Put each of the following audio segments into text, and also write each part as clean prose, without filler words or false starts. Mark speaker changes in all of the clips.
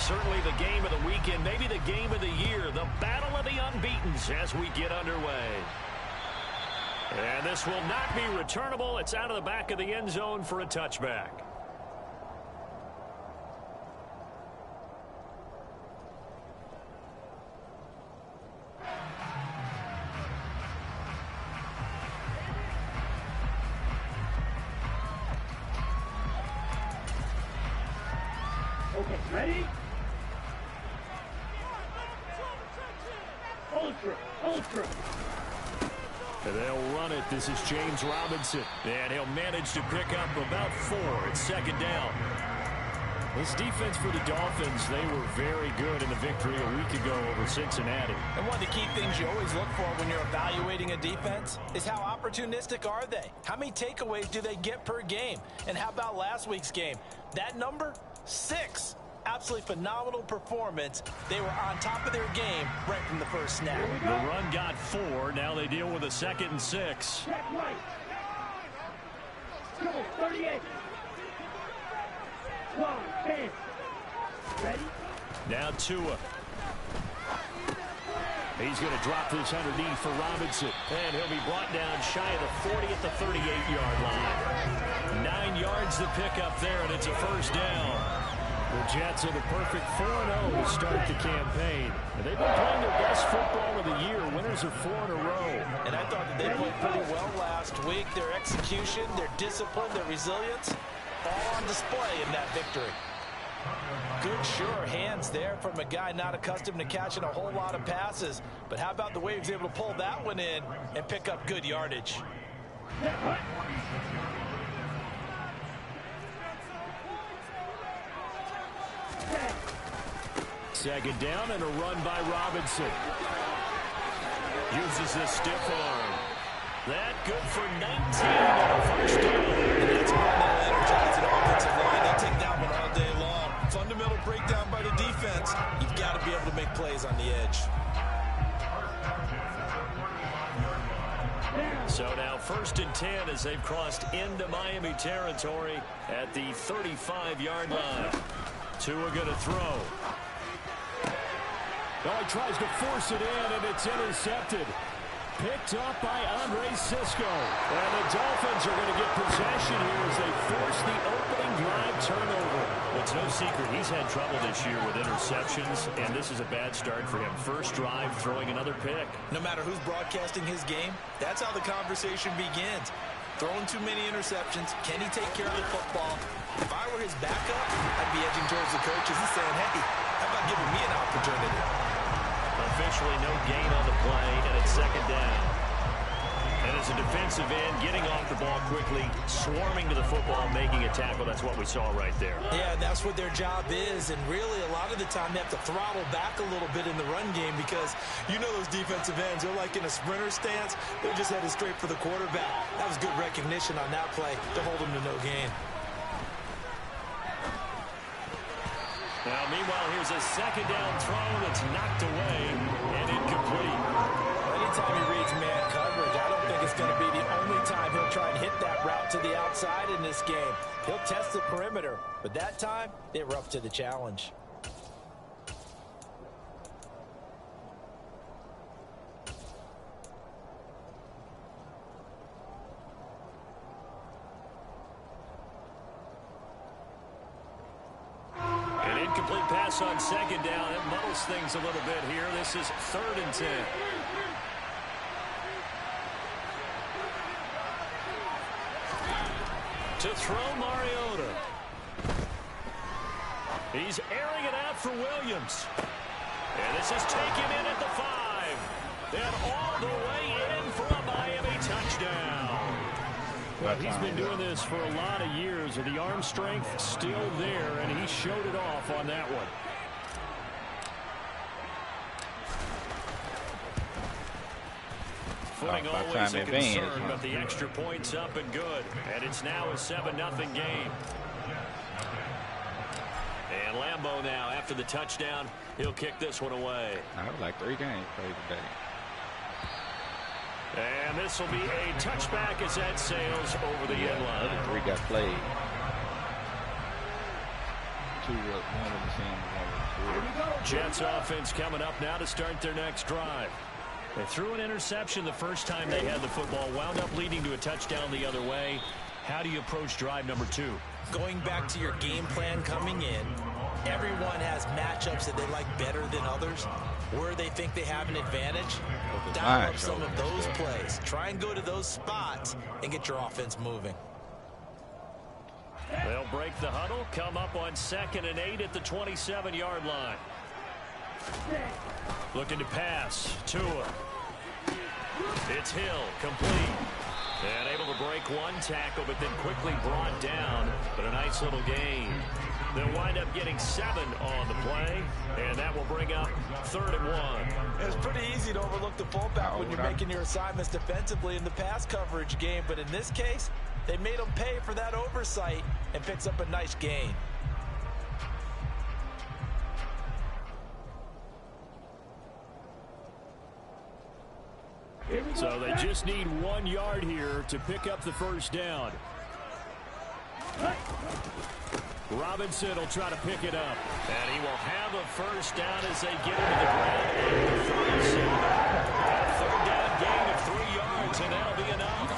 Speaker 1: certainly the game of the weekend, maybe the game of the year, the battle of the unbeatens as we get underway. And this will not be returnable. It's out of the back of the end zone for a touchback.
Speaker 2: Okay, ready? Ultra.
Speaker 1: And they'll run it. This is James Robinson. And he'll manage to pick up about 4. It's second down. This defense for the Dolphins, they were very good in the victory a week ago over Cincinnati.
Speaker 3: And one of the key things you always look for when you're evaluating a defense is how opportunistic are they? How many takeaways do they get per game? And how about last week's game? That number? 6. Absolutely phenomenal performance. They were on top of their game right from the first snap.
Speaker 1: The run got 4. Now they deal with a 2nd and 6.
Speaker 2: Check right. Go, 38. 12, 10. Ready?
Speaker 1: Now Tua. He's going to drop this underneath for Robinson. And he'll be brought down shy of the 40 at the 38-yard line. 9 yards to pick up there, and it's a first down. The Jets are the perfect 4-0 to start the campaign. And they've been playing their best football of the year. Winners of 4 in a row.
Speaker 3: And I thought that they played pretty well last week. Their execution, their discipline, their resilience, all on display in that victory. Good, sure hands there from a guy not accustomed to catching a whole lot of passes. But how about the way he was able to pull that one in and pick up good yardage?
Speaker 1: Second down and a run by Robinson. Uses the stiff arm. That good for 19 and a first down.
Speaker 3: And that's one that'll energize an offensive line. They take that one all day long. Fundamental breakdown by the defense. You've got to be able to make plays on the edge.
Speaker 1: So now 1st and 10 as they've crossed into Miami territory at the 35-yard line. Tua going to throw. Oh, he tries to force it in, and it's intercepted. Picked up by Andre Cisco. And the Dolphins are going to get possession here as they force the opening drive turnover. It's no secret he's had trouble this year with interceptions, and this is a bad start for him. First drive, throwing another pick.
Speaker 3: No matter who's broadcasting his game, that's how the conversation begins. Throwing too many interceptions. Can he take care of the football? If I were his backup, I'd be edging towards the coaches and saying, hey, how about giving me an opportunity?
Speaker 1: Officially no gain on the play, and it's second down. And as a defensive end, getting off the ball quickly, swarming to the football, making a tackle. That's what we saw right there.
Speaker 3: Yeah, that's what their job is. And really, a lot of the time, they have to throttle back a little bit in the run game because you know those defensive ends, they're like in a sprinter stance. They're just headed straight for the quarterback. That was good recognition on that play to hold them to no gain.
Speaker 1: Now, meanwhile, here's a second down throw that's knocked away and incomplete.
Speaker 3: Anytime he reads man coverage, I don't think it's going to be the only time he'll try and hit that route to the outside in this game. He'll test the perimeter, but that time, they were up to the challenge.
Speaker 1: Incomplete pass on second down. It muddles things a little bit here. This is 3rd and 10. To throw Mariota. He's airing it out for Williams. And this is taken in at the 5. And all the way in for a Miami touchdown. Well, he's been doing this for a lot of years, and the arm strength still there, and he showed it off on that one. Footing always a concern, but the extra point's up and good. And it's now a 7-0 game. And Lambeau now, after the touchdown, he'll kick this one away.
Speaker 4: I would like 3 games played today.
Speaker 1: And this will be a touchback as that sails over the end line.
Speaker 4: The 3 got played. two was one of the same.
Speaker 1: Jets offense coming up now to start their next drive. They threw an interception the first time they had the football, wound up leading to a touchdown the other way. How do you approach drive number 2?
Speaker 3: Going back to your game plan coming in, everyone has matchups that they like better than others, where they think they have an advantage. Dial up some of those plays. Try and go to those spots and get your offense moving.
Speaker 1: They'll break the huddle, come up on 2nd and 8 at the 27-yard line. Looking to pass. Tua. It's Hill, complete. And able to break one tackle, but then quickly brought down. But a nice little gain. They'll wind up getting 7 on the play, and that will bring up 3rd and 1.
Speaker 3: It's pretty easy to overlook the fullback when you're making your assignments defensively in the pass coverage game, but in this case, they made him pay for that oversight and picks up a nice gain.
Speaker 1: So they just need 1 yard here to pick up the first down. Robinson will try to pick it up. And he will have a first down as they get him to the ground. A 3rd down gain of 3 yards, and that'll be enough.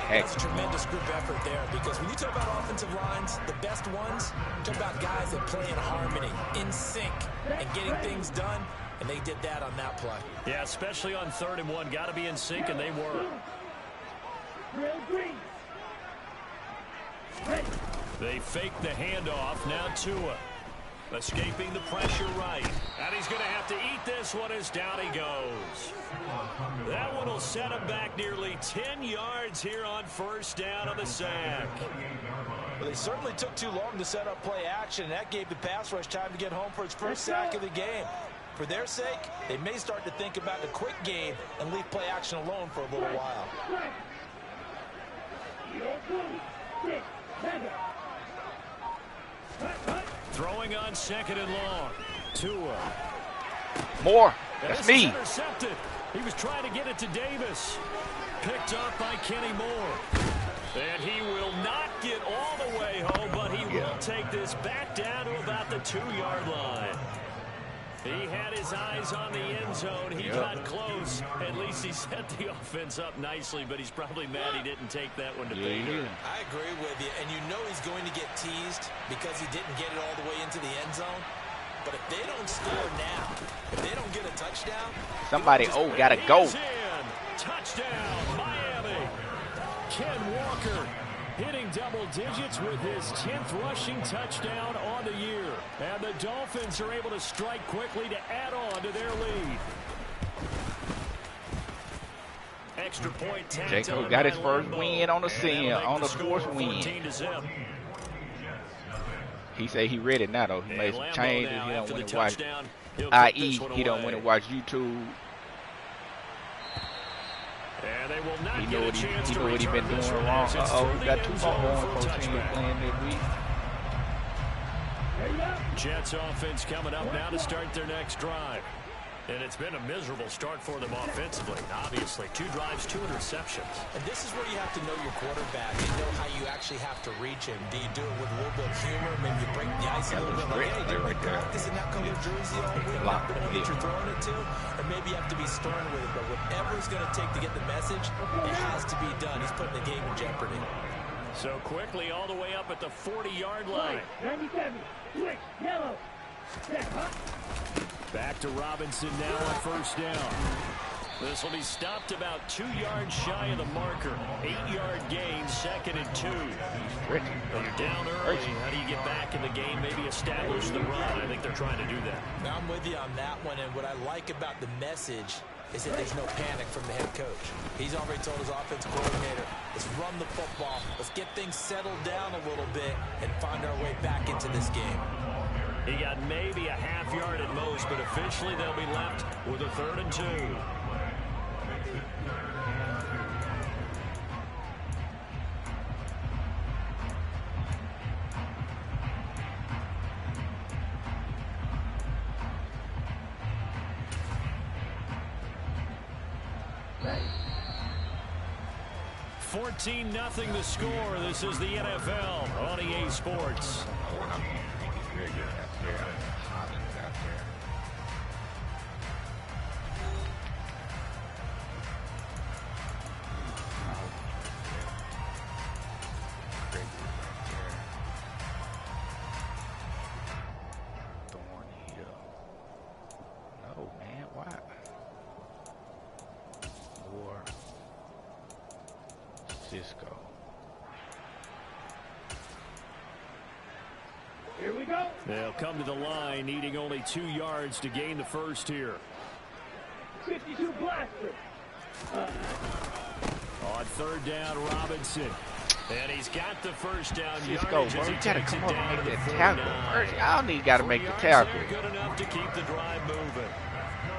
Speaker 3: That's a tremendous group effort there, because when you talk about offensive lines, the best ones, talk about guys that play in harmony, in sync, and getting things done, and they did that on that play.
Speaker 1: Yeah, especially on 3rd and 1. Got to be in sync, and they were. They fake the handoff. Now Tua. Escaping the pressure right. And he's going to have to eat this one as down he goes. That one will set him back nearly 10 yards here on 1st down on the sack.
Speaker 3: Well, they certainly took too long to set up play action. That gave the pass rush time to get home for its first sack of the game. For their sake, they may start to think about the quick game and leave play action alone for a little while.
Speaker 1: Throwing on 2nd and long. Tua.
Speaker 4: More. That's me.
Speaker 1: Intercepted. He was trying to get it to Davis. Picked up by Kenny Moore. And he will not get all the way home, but he will take this back down to about the 2-yard line. He had his eyes on the end zone. He got close. At least he set the offense up nicely, but he's probably mad he didn't take that one to pay dirt.
Speaker 3: I agree with you, and you know he's going to get teased because he didn't get it all the way into the end zone. But if they don't score now, if they don't get a touchdown,
Speaker 4: somebody gotta go.
Speaker 1: Touchdown, Miami. Ken Walker hitting double digits with his 10th rushing touchdown on the year. And the Dolphins are able to strike quickly to add on to their lead. Extra point.
Speaker 4: Jacob got his first win on the scene, on the 4th win. He said he read it now, though. He made some changes. He don't want to watch, i.e., he don't want to watch YouTube.
Speaker 1: And they will not
Speaker 4: he know what he been doing wrong. He got 2 more teams playing this week.
Speaker 1: Jets offense coming up now to start their next drive. And it's been a miserable start for them offensively. Obviously, 2 drives, 2 interceptions.
Speaker 3: And this is where you have to know your quarterback and know how you actually have to reach him. Do you do it with a little bit of humor? Maybe you break the ice a little bit. Like, hey, do you practice in that color jersey all week? Not the one that you're throwing it to? Or maybe you have to be stern with it. But whatever it's going to take to get the message, it has to be done. He's putting the game in jeopardy.
Speaker 1: So quickly all the way up at the 40-yard line.
Speaker 2: 97, switch, yellow.
Speaker 1: Back to Robinson now on 1st down. This will be stopped about 2 yards shy of the marker. 8-yard gain, 2nd and 2. When you're down early, how do you get back in the game, maybe establish the run? I think they're trying to do that.
Speaker 3: Now I'm with you on that one, and what I like about the message is that there's no panic from the head coach. He's already told his offensive coordinator, let's run the football, let's get things settled down a little bit and find our way back into this game.
Speaker 1: He got maybe a half yard at most, but officially they'll be left with a 3rd and 2. Right. 14-0 the score. This is the NFL on EA Sports.
Speaker 4: Gregory out there. Hollins out there. Gregory right there. Thornhill. No, man, why? Moore. Cisco.
Speaker 2: Here we go.
Speaker 1: They'll come to the line, needing only 2 yards to gain the first here.
Speaker 2: 52 blaster.
Speaker 1: On third down, Robinson. And he's got the first down.
Speaker 4: Cisco, bro, you gotta come up and make that tackle. First, y'all need gotta make the tackle.
Speaker 1: Good enough to keep the drive moving.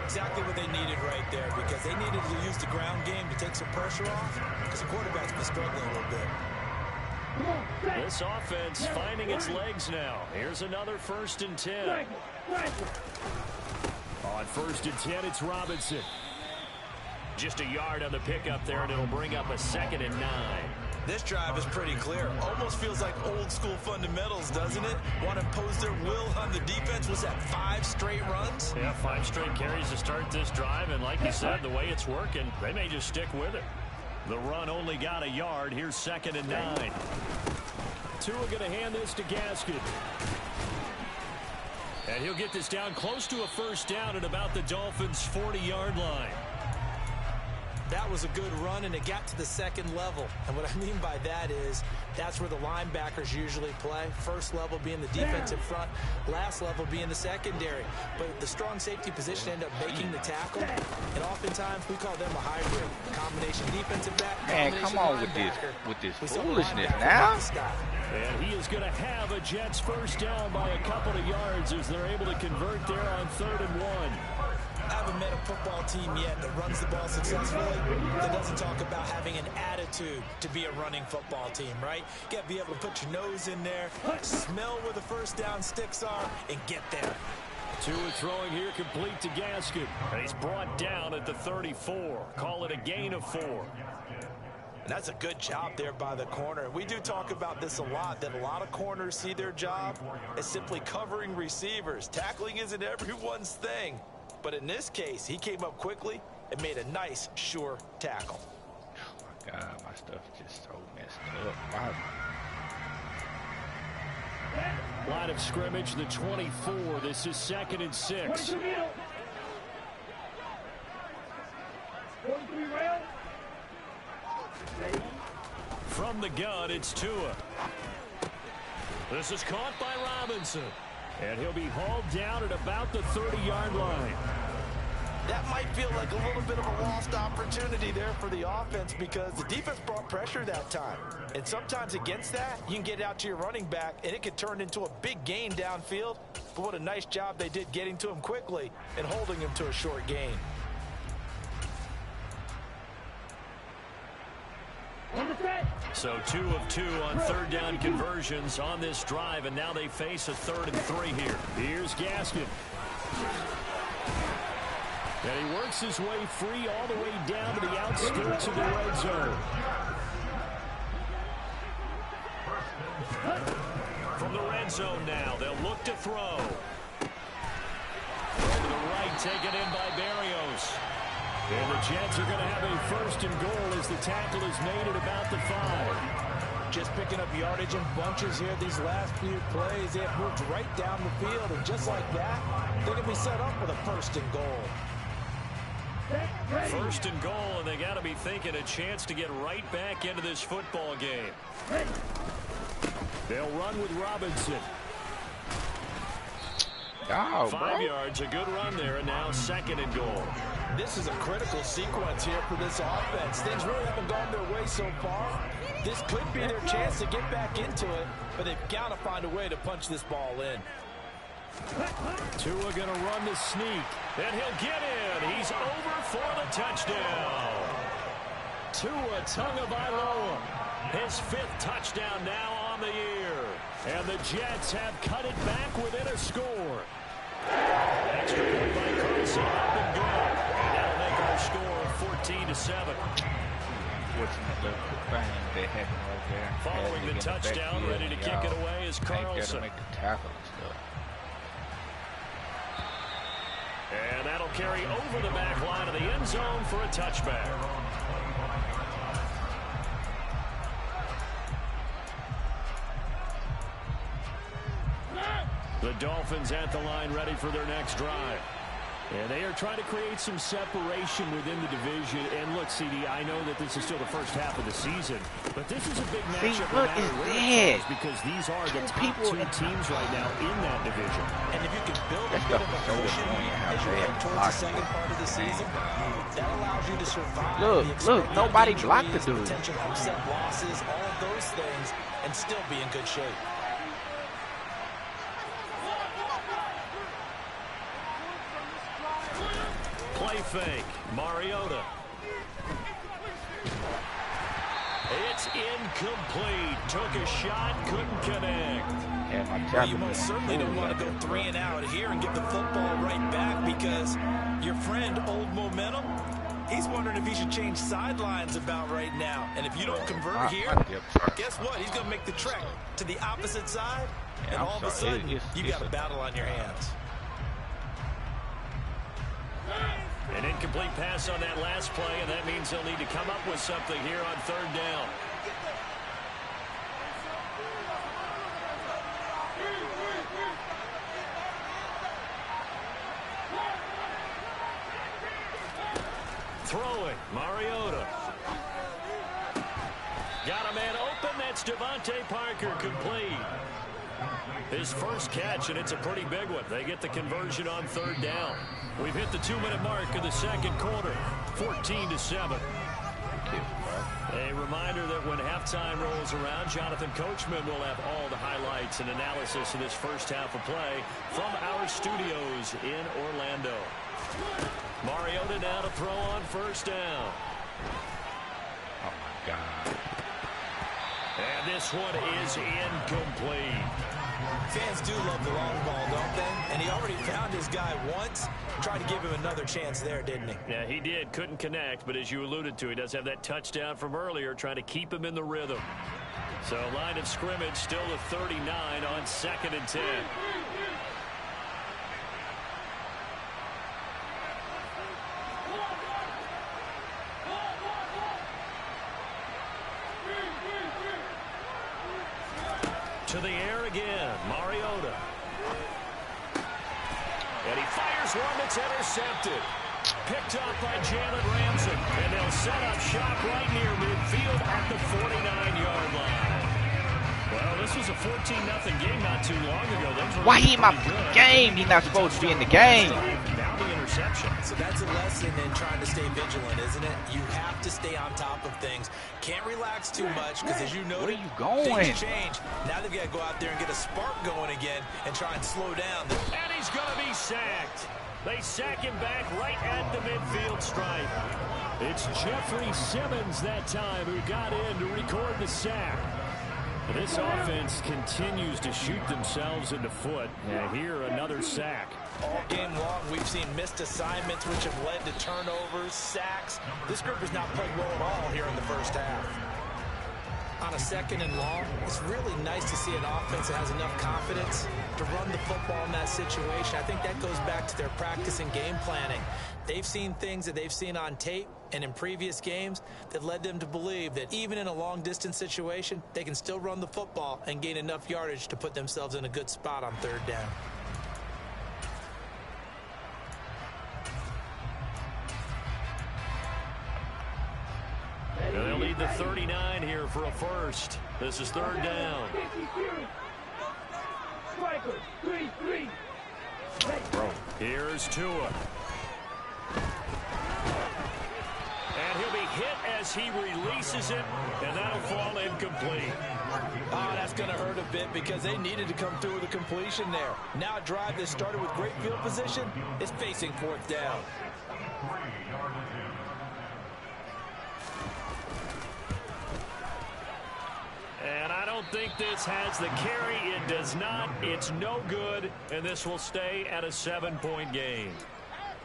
Speaker 3: Exactly what they needed right there, because they needed to use the ground game to take some pressure off, because the quarterback's been struggling a little bit.
Speaker 1: This offense finding its legs now. Here's another 1st and 10. On 1st and 10, it's Robinson. Just a yard on the pickup there, and it'll bring up a 2nd and 9.
Speaker 3: This drive is pretty clear. Almost feels like old school fundamentals, doesn't it? Want to impose their will on the defense. Was that 5 straight runs?
Speaker 1: Yeah, 5 straight carries to start this drive, and like you said, the way it's working, they may just stick with it. The run only got a yard. Here's 2nd and 9. Tua going to hand this to Gaskin. And he'll get this down close to a 1st down at about the Dolphins' 40-yard line.
Speaker 3: That was a good run, and it got to the 2nd level. And what I mean by that is that's where the linebackers usually play. First level being the defensive front, last level being the secondary. But the strong safety position ended up making the tackle, and oftentimes we call them a hybrid. Combination defensive back,
Speaker 4: Man, come on with this foolishness now.
Speaker 1: And he is going to have a Jets 1st down by a couple of yards as they're able to convert there on 3rd and 1.
Speaker 3: I haven't met a football team yet that runs the ball successfully that doesn't talk about having an attitude to be a running football team, right? You got to be able to put your nose in there, smell where the 1st down sticks are, and get there.
Speaker 1: Tua throwing here complete to Gaskin. And he's brought down at the 34. Call it a gain of 4.
Speaker 3: And that's a good job there by the corner. We do talk about this a lot, that a lot of corners see their job as simply covering receivers. Tackling isn't everyone's thing. But in this case, he came up quickly and made a nice, sure tackle.
Speaker 4: Oh, my God, my stuff just so messed up. Wow.
Speaker 1: Line of scrimmage, the 24. This is 2nd and 6.
Speaker 2: 43 rail.
Speaker 1: From the gun, it's Tua. This is caught by Robinson. And he'll be hauled down at about the 30-yard line.
Speaker 3: That might feel like a little bit of a lost opportunity there for the offense, because the defense brought pressure that time. And sometimes against that, you can get out to your running back, and it could turn into a big gain downfield. But what a nice job they did getting to him quickly and holding him to a short gain.
Speaker 1: So 2 of 2 on 3rd down conversions on this drive, and now they face a 3rd and 3 here. Here's Gaskin. And he works his way free all the way down to the outskirts of the red zone. From the red zone now, they'll look to throw. To the right, taken in by Barrios. And the Jets are going to have a 1st and goal as the tackle is made at about the 5.
Speaker 3: Just picking up yardage in bunches here these last few plays. They have moved right down the field, and just like that, they're going to be set up with a 1st and goal.
Speaker 1: 1st and goal, and they got to be thinking a chance to get right back into this football game. They'll run with Robinson.
Speaker 4: Oh,
Speaker 1: 5 yards, a good run there, and now 2nd and goal.
Speaker 3: This is a critical sequence here for this offense. Things really haven't gone their way so far. This could be their chance to get back into it, but they've got to find a way to punch this ball in.
Speaker 1: Tua going to run the sneak, and he'll get in. He's over for the touchdown. Tua Tagovailoa, his 5th touchdown now on the year. And the Jets have cut it back within a score. Extra point by Carlson, up and good. And that'll make our score 14-7.
Speaker 4: unfortunate little thing that happened right there.
Speaker 1: Following the touchdown, ready to kick it away is Carlson.
Speaker 4: Make the tackle and stuff.
Speaker 1: And that'll carry over the back line of the end zone for a touchback. The Dolphins at the line, ready for their next drive. And they are trying to create some separation within the division. And look, CD, I know that this is still the first half of the season, but this is a big matchup.
Speaker 4: What is that?
Speaker 1: Because these are the top two teams right now in that division.
Speaker 3: And if you can build a bit of a cushion as you head towards the second part of the season, that allows you to survive.
Speaker 4: Look, nobody blocked the dude.
Speaker 3: Potential upset losses, all of those things, and still be in good shape.
Speaker 1: Play fake, Mariota. It's incomplete. Took a shot, couldn't connect.
Speaker 3: Well, you most certainly don't want to go 3 and out here and give the football right back, because your friend, Old Momentum, he's wondering if he should change sidelines about right now. And if you don't convert here, guess what? He's going to make the trek to the opposite side, and all of a sudden, you've got a battle on your hands.
Speaker 1: An incomplete pass on that last play, and that means they'll need to come up with something here on third down. Throwing, Mariota. Got a man open, that's Devontae Parker, complete. His first catch, and it's a pretty big one. They get the conversion on third down. We've hit the 2-minute mark of the second quarter, 14-7. A reminder that when halftime rolls around, Jonathan Coachman will have all the highlights and analysis of this first half of play from our studios in Orlando. Mariota now to throw on first down.
Speaker 4: Oh, my God.
Speaker 1: And this one is incomplete.
Speaker 3: Fans do love the long ball, don't they? And he already found his guy once. Tried to give him another chance there, didn't he?
Speaker 1: Yeah, he did. Couldn't connect, but as you alluded to, he does have that touchdown from earlier, trying to keep him in the rhythm. So line of scrimmage still the 39 on 2nd and 10. To the air again, Mariota. And he fires one that's intercepted. Picked up by Jalen Ramsey. And they'll set up shop right near midfield at the 49-yard line. Well, this was a 14-0 game not too long ago.
Speaker 4: Why he in my game? He's not supposed to be in the game.
Speaker 1: Down the interception.
Speaker 3: So that's a lesson in trying to stay vigilant, isn't it? You have to stay on top of things. Can't relax too much, because as you know,
Speaker 4: where are you going?
Speaker 3: Things change. Now they've got to go out there and get a spark going again and try and slow down.
Speaker 1: And he's going to be sacked. They sack him back right at the midfield stripe. It's Jeffrey Simmons that time who got in to record the sack. This offense continues to shoot themselves in the foot. And here, another sack.
Speaker 3: All game long, we've seen missed assignments, which have led to turnovers, sacks. This group has not played well at all here in the first half. On a 2nd and long, it's really nice to see an offense that has enough confidence to run the football in that situation. I think that goes back to their practice and game planning. They've seen things that they've seen on tape and in previous games that led them to believe that even in a long-distance situation, they can still run the football and gain enough yardage to put themselves in a good spot on third down.
Speaker 1: They'll need the 39 here for a first. This is third down. Here's Tua. And he'll be hit as he releases it, and that'll fall incomplete.
Speaker 3: Oh, that's going to hurt a bit, because they needed to come through with a completion there. Now a drive that started with great field position is facing fourth down.
Speaker 1: And I don't think this has the carry. It does not. It's no good, and this will stay at a 7-point game.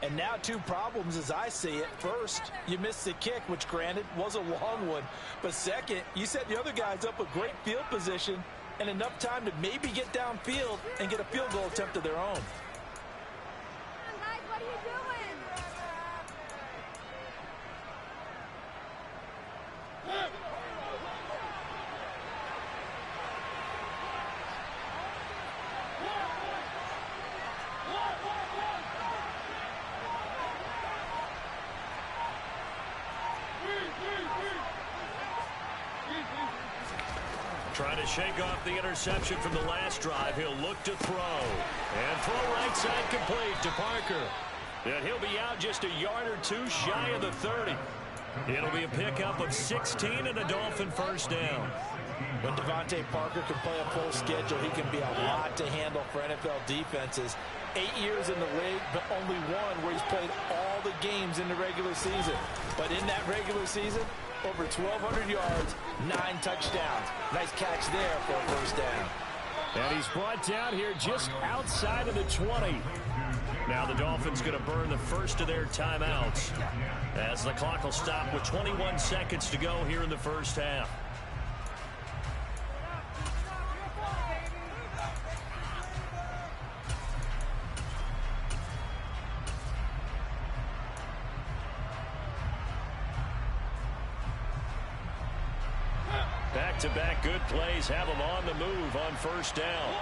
Speaker 3: And now two problems as I see it. First, you missed the kick, which granted was a long one. But second, you set the other guys up with great field position and enough time to maybe get downfield and get a field goal attempt of their own.
Speaker 5: Guys, what are you doing?
Speaker 1: Trying to shake off the interception from the last drive. He'll look to throw. And throw right side complete to Parker. And he'll be out just a yard or two shy of the 30. It'll be a pickup of 16 and a Dolphin first down.
Speaker 3: When Devontae Parker can play a full schedule, he can be a lot to handle for NFL defenses. 8 years in the league, but only one where he's played all the games in the regular season. But in that regular season, over 1,200 yards, 9 touchdowns. Nice catch there for a first down.
Speaker 1: And he's brought down here just outside of the 20. Now the Dolphins going to burn the first of their timeouts as the clock will stop with 21 seconds to go here in the first half. Back-to-back good plays have them on the move on first down.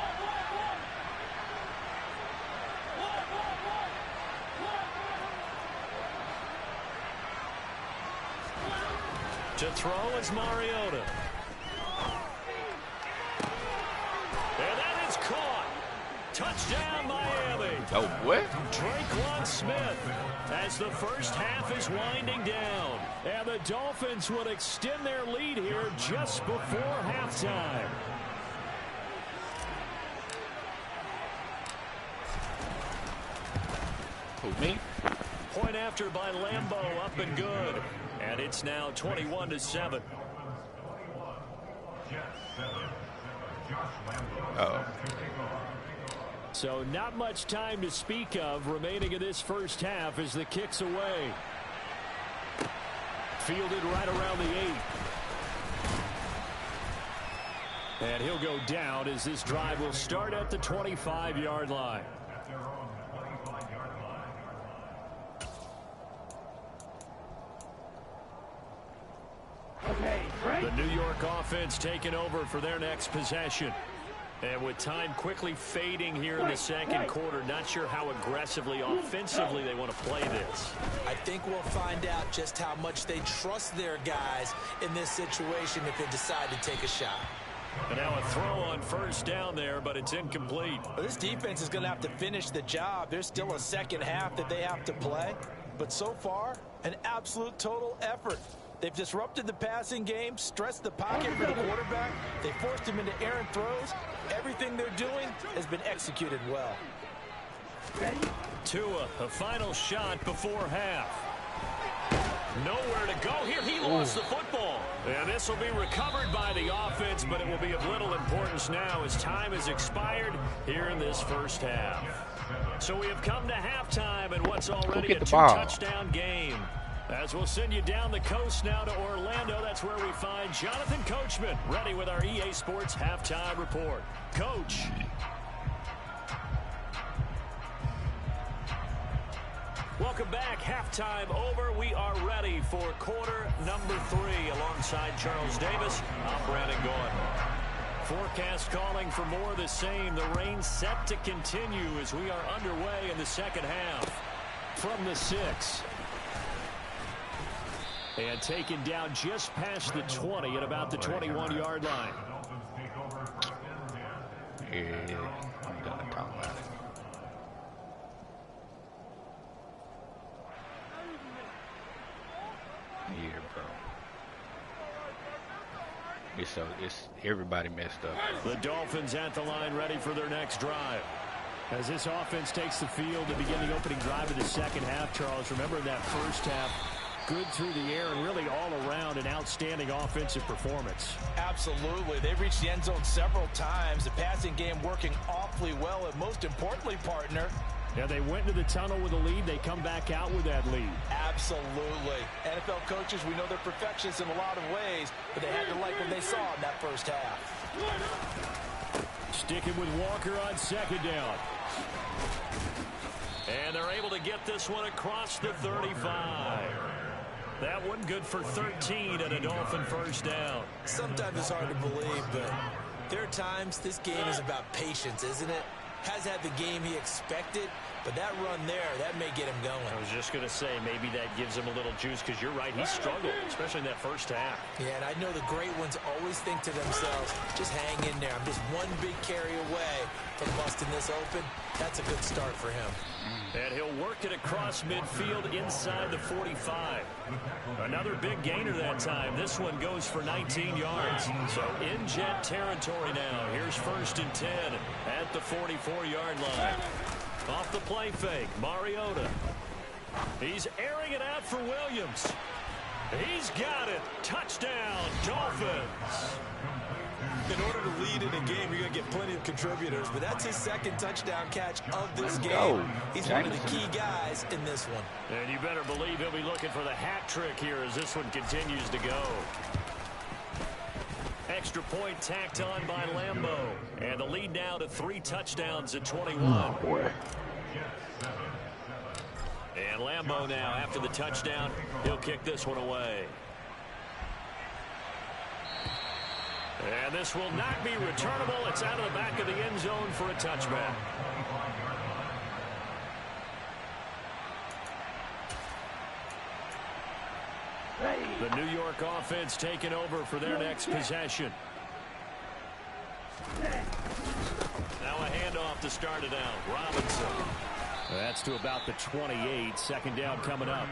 Speaker 1: To throw is Mariota. And that is caught. Touchdown, Miami.
Speaker 4: Oh, what?
Speaker 1: Draquan Smith as the first half is winding down. And the Dolphins would extend their lead here just before halftime.
Speaker 4: Who, me?
Speaker 1: Point after by Lambeau, up and good. And it's now 21-7.
Speaker 4: Uh-oh.
Speaker 1: So not much time to speak of remaining in this first half as the kick's away. Fielded right around the 8. And he'll go down as this drive will start at the 25-yard line. The New York offense taking over for their next possession. And with time quickly fading here in the second quarter, not sure how aggressively, offensively they want to play this.
Speaker 3: I think we'll find out just how much they trust their guys in this situation if they decide to take a shot.
Speaker 1: And now a throw on first down there, but it's incomplete.
Speaker 3: Well, this defense is going to have to finish the job. There's still a second half that they have to play. But so far, an absolute total effort. They've disrupted the passing game, stressed the pocket for the quarterback. They forced him into errant throws. Everything they're doing has been executed well.
Speaker 1: Tua, a final shot before half. Nowhere to go here. He lost the football. And this will be recovered by the offense, but it will be of little importance now as time has expired here in this first half. So we have come to halftime in what's already a 2-touchdown game. As we'll send you down the coast now to Orlando, that's where we find Jonathan Coachman ready with our EA Sports Halftime Report. Coach. Welcome back. Halftime over. We are ready for quarter number 3 alongside Charles Davis. I'm Brandon Gordon. Forecast calling for more of the same. The rain set to continue as we are underway in the second half. From the 6. And taken down just past the 20 at about the 21-yard line.
Speaker 4: Yeah, I'm done talking about it. Yeah, bro. It's everybody messed up.
Speaker 1: The Dolphins at the line ready for their next drive. As this offense takes the field to begin the opening drive of the second half, Charles, remember that first half, good through the air and really all around an outstanding offensive performance.
Speaker 3: Absolutely. They've reached the end zone several times. The passing game working awfully well. And most importantly, partner,
Speaker 1: Yeah, they went into the tunnel with a lead. They come back out with that lead.
Speaker 3: Absolutely. NFL coaches, we know they're perfectionists in a lot of ways, but they had to like what they saw in that first half.
Speaker 1: Sticking with Walker on second down. And they're able to get this one across the 35. That one good for 13 and a Dolphin first down.
Speaker 3: Sometimes it's hard to believe, but there are times this game is about patience, isn't it? Has had the game he expected, but that run there, that may get him going.
Speaker 1: I was just going to say, maybe that gives him a little juice, because you're right, he struggled, especially in that first half.
Speaker 3: Yeah, and I know the great ones always think to themselves, just hang in there. I'm just one big carry away from busting this open. That's a good start for him.
Speaker 1: And he'll work it across midfield inside the 45. Another big gainer that time. This one goes for 19 yards. So in Jet territory now. Here's 1st and 10 at the 44-yard line. Off the play fake, Mariota. He's airing it out for Williams. He's got it. Touchdown, Dolphins.
Speaker 3: In order to lead in a game, you're going to get plenty of contributors, but that's his second touchdown catch of this game. He's one of the key guys in this one.
Speaker 1: And you better believe he'll be looking for the hat trick here as this one continues to go. Extra point tacked on by Lambeau. And the lead now to 3 touchdowns at 21.
Speaker 5: Oh, boy.
Speaker 1: And Lambeau now, after the touchdown, he'll kick this one away. And this will not be returnable. It's out of the back of the end zone for a touchback. The New York offense taking over for their next possession. Now a handoff to start it out. Robinson. That's to about the 28. Second down coming up.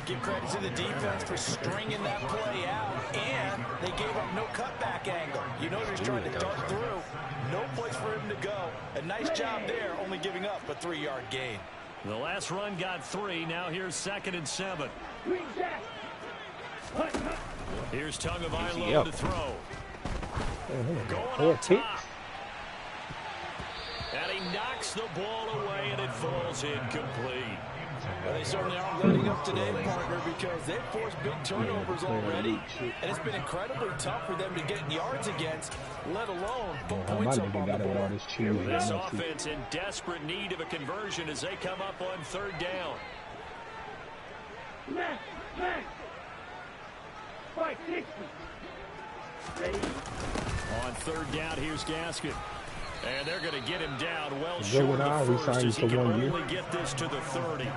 Speaker 3: Give credit to the defense for stringing that play out, and they gave up no cutback angle. You know they're trying to dart through. No place for him to go. A nice job there, only giving up a 3-yard gain.
Speaker 1: The last run got 3. Now here's 2nd and 7. Here's Tagovailoa to throw. Going up top. And he knocks the ball away, and it falls incomplete.
Speaker 3: Well, they certainly aren't letting up today, partner, because they've forced big turnovers already. And it's been incredibly tough for them to get yards against, let alone put points up on the board.
Speaker 1: This offense in desperate need of a conversion as they come up on 3rd down. On 3rd down, here's Gaskin. And they're going to get him down well short of the first as he can only get this to the 30.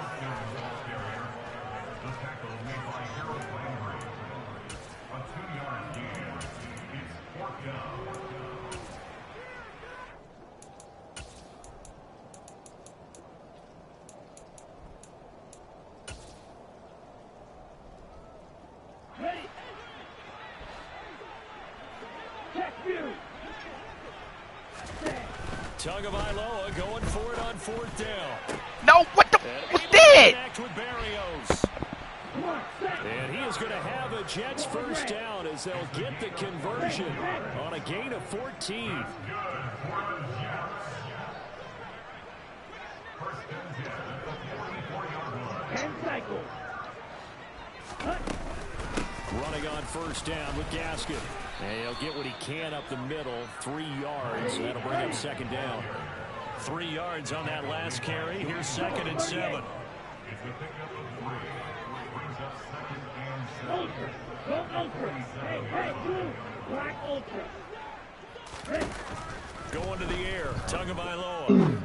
Speaker 1: Tagovailoa going for it on 4th down.
Speaker 4: No, what the? What's that?
Speaker 1: And he is going to have a Jets first down as they'll get the conversion on a gain of 14. Running on 1st down with Gaskin. And he'll get what he can up the middle, 3 yards. That'll bring up 2nd down. 3 yards on that last carry. Here's 2nd and 7. Going to the air, Tagovailoa. And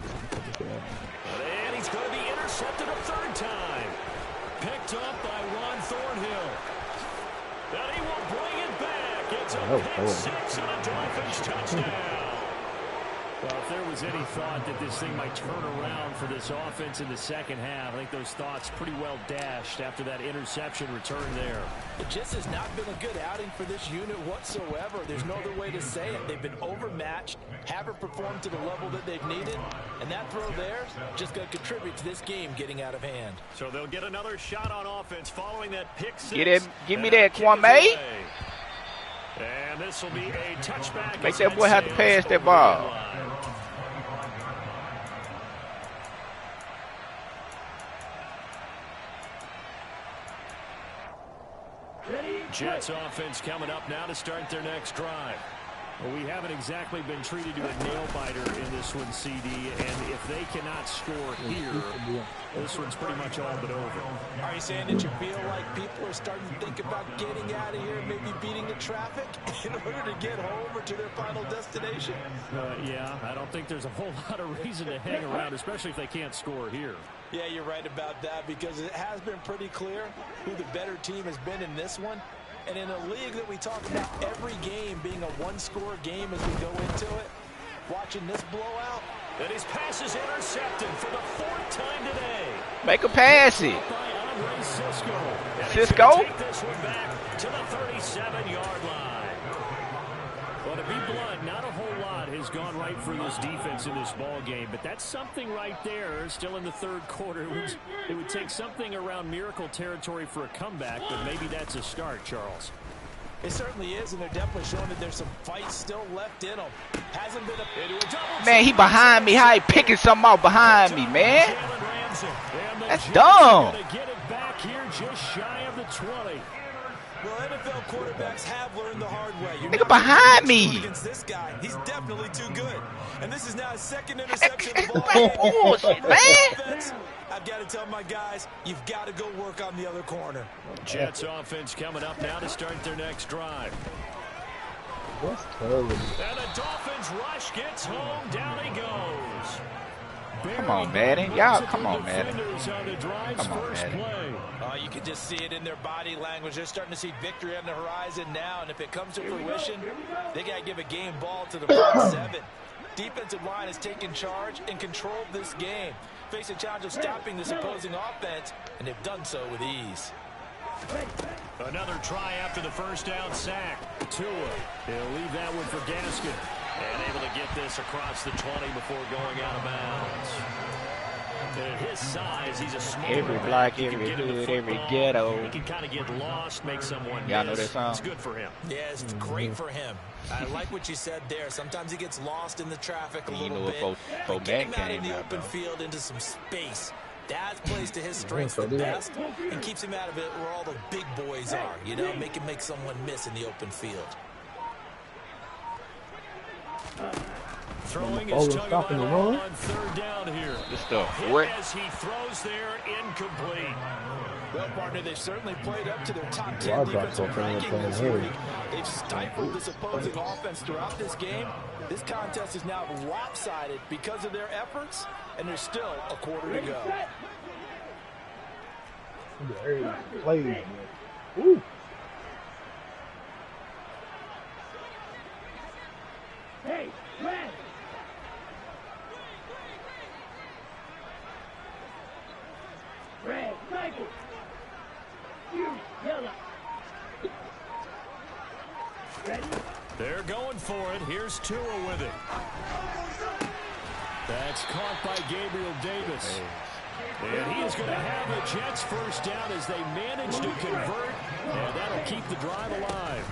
Speaker 1: he's going to be intercepted a 3rd time. Picked up by Juan Thornhill. And he will bring it back. It's a pick 6 and a Dolphins touchdown. Well, if there was any thought that this thing might turn around for this offense in the second half, I think those thoughts pretty well dashed after that interception return there.
Speaker 3: It just has not been a good outing for this unit whatsoever. There's no other way to say it. They've been overmatched, haven't performed to the level that they've needed, and that throw there just going to contribute to this game getting out of hand.
Speaker 1: So they'll get another shot on offense following that pick 6.
Speaker 4: Get him. Give me that, Kwame.
Speaker 1: And this will be a touchback.
Speaker 4: Make that boy have to pass that ball.
Speaker 1: Jets offense coming up now to start their next drive. Well, we haven't exactly been treated to a nail-biter in this one, CD, and if they cannot score here, this one's pretty much all but over.
Speaker 3: Are you saying that you feel like people are starting to think about getting out of here, maybe beating the traffic in order to get home or to their final destination?
Speaker 1: Yeah, I don't think there's a whole lot of reason to hang around, especially if they can't score here.
Speaker 3: Yeah, you're right about that, because it has been pretty clear who the better team has been in this one. And in a league that we talk about every game being a one-score game as we go into it, watching this blowout.
Speaker 1: And his pass is intercepted for the 4th time today.
Speaker 4: Make a pass it. Cisco.
Speaker 1: Take this one back to the 37-yard line. Well, to be blunt, not a whole lot has gone right for this defense in this ball game, but that's something right there. Still in the 3rd quarter, it would take something around miracle territory for a comeback, but maybe that's a start, Charles.
Speaker 3: It certainly is, and they're definitely showing that there's some fight still left in them. Hasn't been into a double.
Speaker 4: Man, he behind me. How he picking something out behind me, man? That's dumb.
Speaker 1: Get it back here just shy of the 20.
Speaker 3: Well, NFL quarterbacks have learned the hard way.
Speaker 4: Nigga behind me.
Speaker 3: Against this guy, he's definitely too good. And this is now his 2nd interception of the ball game.
Speaker 4: Man.
Speaker 3: I've got to tell my guys, you've got to go work on the other corner.
Speaker 1: Jets offense coming up now to start their next drive.
Speaker 5: That's terrible.
Speaker 1: And the Dolphins rush gets home. Down he goes.
Speaker 4: Come on, Madden. Y'all, come on, Madden.
Speaker 1: Come on,
Speaker 4: Madden.
Speaker 3: You can just see it in their body language. They're starting to see victory on the horizon now, and if it comes to fruition, they got to give a game ball to the front 7. Defensive line has taken charge and controlled this game. Face a challenge of stopping this opposing offense, and they've done so with ease.
Speaker 1: Another try after the first down sack. Tua, he'll leave that one for Gaskin. And able to get this across the 20 before going out of bounds. At his size, he's a small
Speaker 4: Every block, every hood, every ghetto.
Speaker 1: He can kind of get lost, make someone
Speaker 4: Y'all know that song?
Speaker 1: It's good for him.
Speaker 3: Yeah, it's great for him. I like what you said there. Sometimes he gets lost in the traffic a little bit.
Speaker 4: But
Speaker 3: get him out in the open field into some space. That plays to his strengths the best and keeps him out of it where all the big boys are. You know, make him make someone miss in the open field.
Speaker 1: Throwing his Tagovailoa on 3rd down here.
Speaker 4: Good stuff. What?
Speaker 1: As he throws there, incomplete.
Speaker 3: Well, partner, they've certainly played up to their top 10 defensive ranking this week. They've stifled this opposing offense throughout this game. This contest is now lopsided because of their efforts, and there's still a quarter to go.
Speaker 5: Ooh.
Speaker 2: Hey, red. Red, Michael. You, yellow. Ready?
Speaker 1: They're going for it. Here's Tua with it. That's caught by Gabriel Davis. And he is going to have the Jets first down as they manage to convert. And that'll keep the drive alive.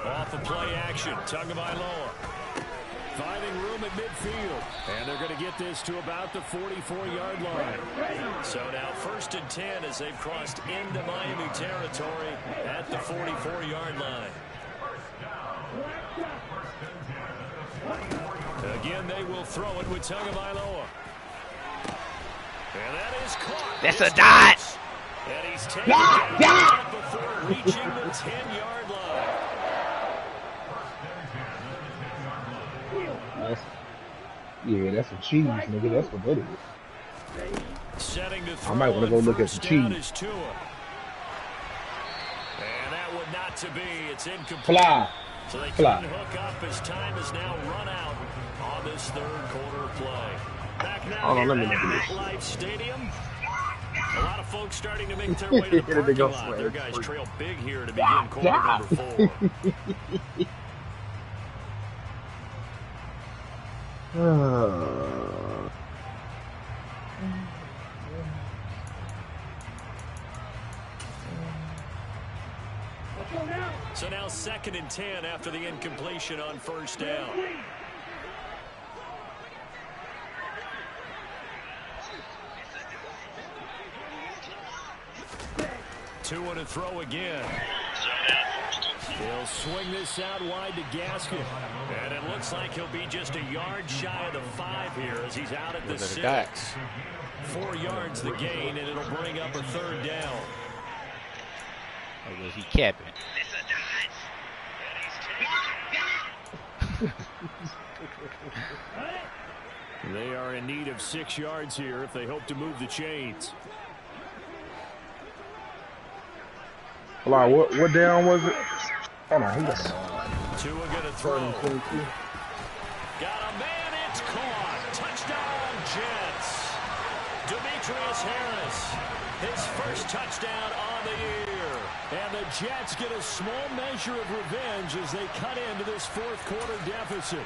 Speaker 1: Off of play action, Tagovailoa. Finding room at midfield. And they're going to get this to about the 44-yard line. So now 1st and 10 as they've crossed into Miami territory at the 44-yard line. Again, they will throw it with Tagovailoa. And that is caught.
Speaker 4: That's a dot.
Speaker 1: And he's taken down before reaching the 10-yard line.
Speaker 5: Yeah, that's some cheese, nigga. That's what that is.
Speaker 1: Setting to throw.
Speaker 5: I might want to go look at some cheese.
Speaker 1: And that would not to be. It's incomplete.
Speaker 5: Fly.
Speaker 1: So they couldn't hook up as time is now run out on this 3rd quarter play. Back now
Speaker 5: Hold on, let me
Speaker 1: at
Speaker 5: look at this.
Speaker 1: MetLife Stadium. A lot of folks starting to make their way to the parking lot. Their guys trail big here to begin quarter number 4. So now 2nd and 10 after the incompletion on 1st down. Tua to throw again. He'll swing this out wide to Gaskin. And it looks like he'll be just a yard shy of the 5 here as he's out at the 6. 4 yards the gain, and it'll bring up a 3rd down.
Speaker 4: Or was he capping?
Speaker 1: They are in need of 6 yards here if they hope to move the chains.
Speaker 5: Hold on, what down was it? Hold on, he got
Speaker 1: Tua gonna throw. Got a man, it's caught. Touchdown, Jets. Demetrius Harris, his first touchdown on the year. And the Jets get a small measure of revenge as they cut into this 4th quarter deficit.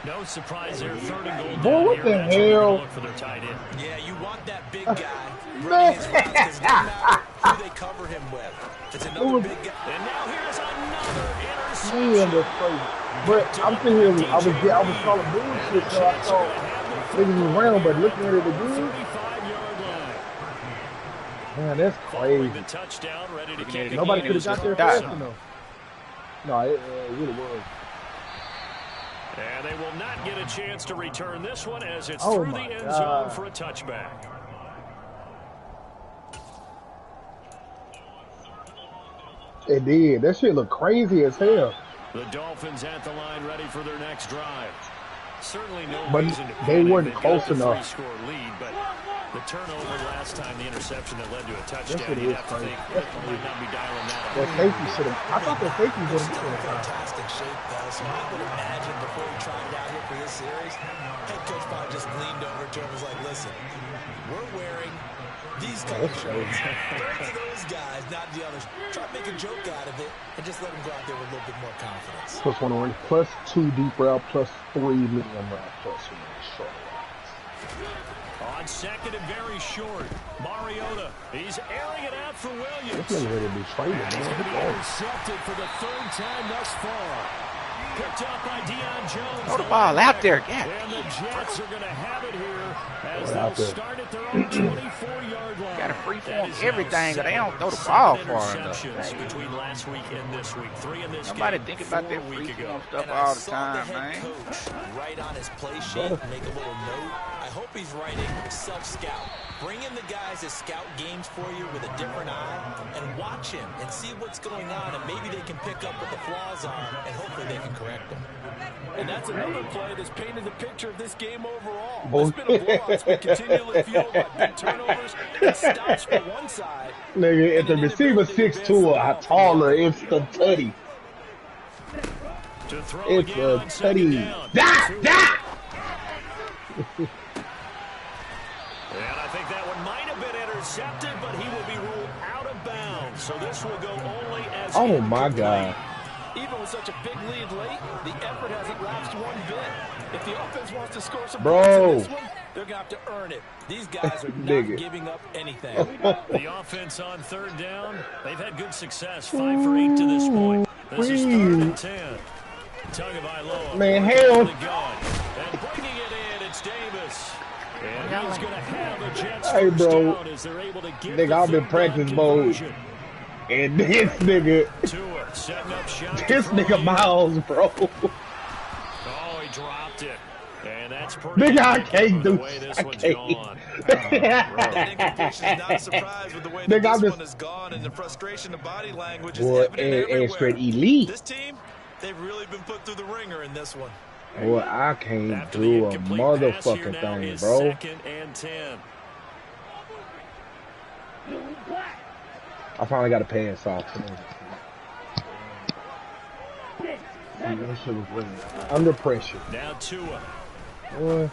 Speaker 1: No surprise there, 3rd and goal.
Speaker 5: Boy, what the hell?
Speaker 1: Look for their tight end.
Speaker 3: Yeah, you want that big guy running his routes because no matter who they cover him with. It's another big guy.
Speaker 1: And now here's another interception.
Speaker 5: Man, that's crazy. But I'm sitting here, I was calling bullshit, so I thought niggas was around, but looking at it again.
Speaker 1: 35-yard line.
Speaker 5: Man, that's
Speaker 1: Following
Speaker 5: crazy.
Speaker 1: the touchdown, ready to kick
Speaker 5: Nobody
Speaker 1: again.
Speaker 5: could have got there fast enough. No, it really was.
Speaker 1: And they will not get a chance to return this one as it's
Speaker 5: Oh
Speaker 1: through the end zone for a touchback.
Speaker 5: It did. That shit looked crazy as hell.
Speaker 1: The Dolphins at the line ready for their next drive. Certainly no
Speaker 5: But
Speaker 1: reason to
Speaker 5: they
Speaker 1: panic.
Speaker 5: weren't
Speaker 1: They've
Speaker 5: close
Speaker 1: got the
Speaker 5: enough.
Speaker 1: 3-score lead, but the turnover last time, the interception that led to a touchdown,
Speaker 5: shit
Speaker 1: you'd
Speaker 5: is
Speaker 1: have to
Speaker 5: crazy.
Speaker 1: think they might not be dialing that
Speaker 5: That
Speaker 1: up.
Speaker 5: safety should have. I thought that safety would have been
Speaker 3: Fantastic shape, though. So I would imagine before he tried it out here for this series, head coach probably just leaned over to him and was like, listen, we're wearing these color shirts. Throw it to those guys, not the others. Try to make a joke out of it and just let them go out there with a little bit more confidence.
Speaker 5: plus 1 orange, plus 2 deep route, plus 3 medium route, plus 1 short route.
Speaker 1: On 2nd and very short, Mariota, he's airing it out for Williams.
Speaker 5: This nigga ready to be traded,
Speaker 1: And he's
Speaker 5: man.
Speaker 1: going to be intercepted for the 3rd time thus far. Picked up by Deion Jones.
Speaker 4: Throw the ball out there, yeah.
Speaker 1: And the Jets are going to have it here as
Speaker 5: Out
Speaker 1: they'll
Speaker 5: there.
Speaker 1: start at their own 24-yard line.
Speaker 4: Got to free
Speaker 1: That
Speaker 4: form
Speaker 1: is now
Speaker 4: everything, but they don't throw the
Speaker 1: 7
Speaker 4: ball far enough.
Speaker 1: interceptions between last week and this week. 3 in this
Speaker 4: Nobody
Speaker 1: game,
Speaker 4: think about
Speaker 1: 4
Speaker 4: that
Speaker 1: a
Speaker 4: free
Speaker 1: week ago.
Speaker 4: form stuff
Speaker 3: And
Speaker 4: all
Speaker 3: I
Speaker 4: the
Speaker 3: saw
Speaker 4: time,
Speaker 3: the head
Speaker 4: man.
Speaker 3: coach write on his play sheet, make a little note. I hope he's writing self-scout. Bring in the guys that scout games for you with a different eye and watch him and see what's going on, and maybe they can pick up what the flaws are, and hopefully they can correct them.
Speaker 6: And that's another play that's painted the picture of this game overall.
Speaker 5: Boy.
Speaker 6: It's been a blowout. It's been continually fueled by big turnovers and stops for one side.
Speaker 5: Nigga, if the
Speaker 6: And an
Speaker 5: receiver
Speaker 6: inability to
Speaker 5: 6'2" or
Speaker 6: advance the
Speaker 5: taller,
Speaker 6: ball.
Speaker 5: it's the tutty.
Speaker 1: To throw
Speaker 5: It's
Speaker 1: again
Speaker 5: a
Speaker 1: on 2nd
Speaker 5: tutty.
Speaker 1: down. And I think that one might have been intercepted, but he will be ruled out of bounds. So this will go only as
Speaker 5: Oh my
Speaker 1: incomplete.
Speaker 5: God.
Speaker 6: Even with such a big lead late, the effort hasn't lapsed one bit. If the offense wants to score some
Speaker 5: Bro.
Speaker 6: points in this one, they're going to have to earn it. These guys are not
Speaker 5: Nigga.
Speaker 6: giving up anything.
Speaker 1: The offense on 3rd down, they've had good success. 5 for 8 to this point. This is 3rd and 10. Tagovailoa.
Speaker 5: Man,
Speaker 1: working
Speaker 5: hell.
Speaker 1: on the gun. And bringing it in, it's Davis. And he's going to have a Jets
Speaker 5: Hey,
Speaker 1: first
Speaker 5: bro.
Speaker 1: down as they're able to get
Speaker 5: Nigga,
Speaker 1: the
Speaker 5: I'm in
Speaker 1: 3rd
Speaker 5: practice
Speaker 1: down
Speaker 5: mode.
Speaker 1: conversion.
Speaker 5: And this nigga,
Speaker 1: Tua setting up shot. to
Speaker 5: this
Speaker 1: throw
Speaker 5: nigga
Speaker 1: here.
Speaker 5: Miles, bro.
Speaker 1: Oh, he dropped it. And that's pretty
Speaker 5: Nigga, I
Speaker 1: indicative
Speaker 5: can't
Speaker 1: of the
Speaker 5: do
Speaker 1: way this
Speaker 5: I
Speaker 1: one's
Speaker 5: can't.
Speaker 1: gone.
Speaker 3: That incompletion is not a surprise with the way that
Speaker 5: Nigga, I'm
Speaker 3: this
Speaker 5: just-
Speaker 3: one is gone, and the frustration of body language is
Speaker 5: Boy,
Speaker 3: evident everywhere.
Speaker 5: straight elite.
Speaker 3: This team, they've really been put through the ringer in this one.
Speaker 5: Boy, I can't
Speaker 1: After the
Speaker 5: do a
Speaker 1: incomplete pass, here
Speaker 5: motherfucking
Speaker 1: now
Speaker 5: thing,
Speaker 1: is
Speaker 5: bro.
Speaker 1: 2nd and 10.
Speaker 5: I finally got a pass off. That shit was winning. Under pressure.
Speaker 1: Now Tua.
Speaker 5: Boy,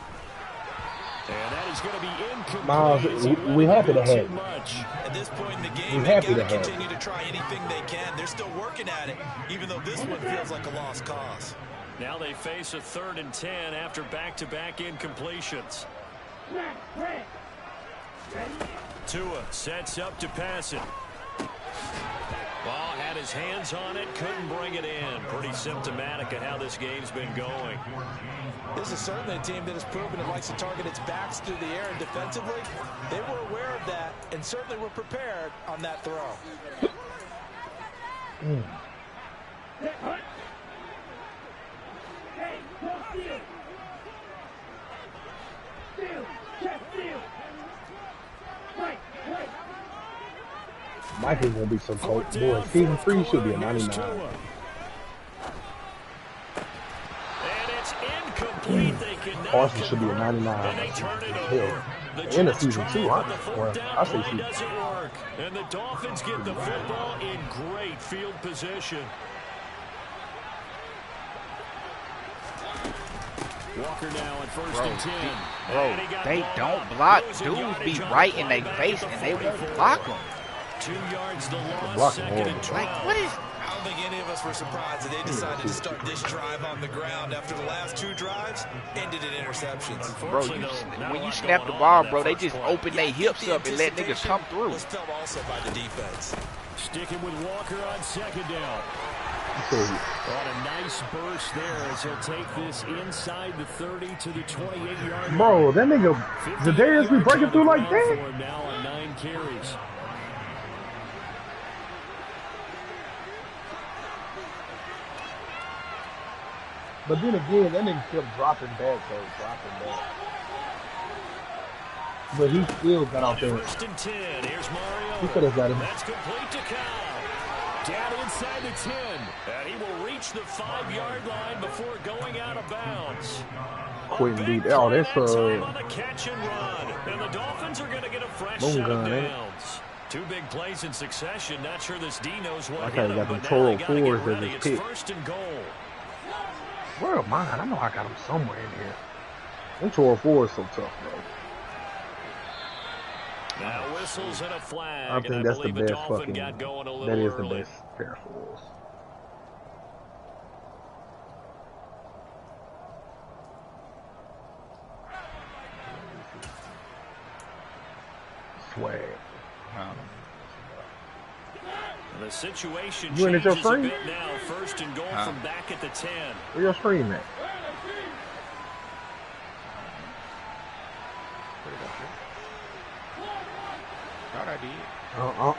Speaker 1: And that is going to be incomplete.
Speaker 5: Miles,
Speaker 1: He
Speaker 5: we
Speaker 1: let
Speaker 5: happy
Speaker 1: it
Speaker 5: to
Speaker 1: be
Speaker 5: have
Speaker 1: too
Speaker 5: you.
Speaker 1: much.
Speaker 3: At this point in the game,
Speaker 5: We're
Speaker 3: they've
Speaker 5: happy
Speaker 3: got
Speaker 5: to
Speaker 3: to
Speaker 5: have
Speaker 3: continue to try anything they can. They're still working at it, even though this one feels like a lost cause.
Speaker 1: Now they face a 3rd and 10 after back-to-back incompletions. Tua sets up to pass it. Ball had his hands on it, couldn't bring it in. Pretty symptomatic of how this game's been going.
Speaker 6: This is certainly a team that has proven it likes to target its backs through the air, and defensively, they were aware of that and certainly were prepared on that throw.
Speaker 2: Hey, go steal. Steal. Check steal. Right.
Speaker 5: Mike is gonna be so cold. Boy, season 3 should be a 99.
Speaker 1: And it's incomplete. They cannot
Speaker 5: Carson should be a
Speaker 1: convert,
Speaker 5: 99.
Speaker 1: and they turn it
Speaker 5: Hell,
Speaker 1: over. The
Speaker 5: in the
Speaker 1: Jets
Speaker 5: season
Speaker 1: try,
Speaker 5: 2,
Speaker 1: but
Speaker 5: huh?
Speaker 1: the fourth
Speaker 5: Well,
Speaker 1: down
Speaker 5: I say
Speaker 1: play
Speaker 5: season.
Speaker 1: doesn't work. And the Dolphins get the football in great field position. Walker now at first and 10.
Speaker 4: Bro, they don't block. Dudes be right in their face and they won't block them.
Speaker 1: 2 yards the loss,
Speaker 5: Block
Speaker 1: second and 12.
Speaker 4: Like, what is...
Speaker 3: I don't think any of us were surprised that they decided to start this drive on the ground after the last 2 drives ended in interceptions.
Speaker 4: Bro, when you snap the ball, bro, they just open their hips up and let niggas come through.
Speaker 3: Was felt also by the defense.
Speaker 1: Sticking with Walker on second down.
Speaker 5: So,
Speaker 1: On a nice burst there as he'll take this inside the 30 to the 28-yard line.
Speaker 5: bro, that nigga, Zadarius be breaking through like that?
Speaker 1: For him now on 9 carries.
Speaker 5: But then again, that nigga kept dropping back. But he still got out there.
Speaker 1: First and 10. Here's Mario.
Speaker 5: He could have got him.
Speaker 1: That's complete to Kyle. Down inside the 10. And he will reach the 5-yard line before going out of bounds.
Speaker 5: Quentin beat. Oh, that's
Speaker 1: Time on the catch and run. And the Dolphins are going to get a fresh
Speaker 5: Boom
Speaker 1: set of
Speaker 5: gun, ain't it?
Speaker 1: downs. 2 big plays in succession. Not sure this D knows what
Speaker 5: Okay,
Speaker 1: hit
Speaker 5: got
Speaker 1: him,
Speaker 5: them
Speaker 1: but now
Speaker 5: Toro
Speaker 1: they gotta get
Speaker 5: 4s as
Speaker 1: ready.
Speaker 5: his
Speaker 1: It's
Speaker 5: pick.
Speaker 1: first and goal.
Speaker 5: Where am I? I know I got him somewhere in here. Them Toro 4 is so tough, bro.
Speaker 1: Now whistles and a flag.
Speaker 5: I think that's the
Speaker 1: believe a
Speaker 5: best
Speaker 1: Dolphin
Speaker 5: fucking.
Speaker 1: got going a little
Speaker 5: That is the
Speaker 1: early.
Speaker 5: best pair of fours. Swag.
Speaker 1: The situation
Speaker 5: You in at your
Speaker 1: changes a
Speaker 5: screen?
Speaker 1: bit now. First and goal from back at the 10.
Speaker 5: Where your screen at?
Speaker 4: Thought I did.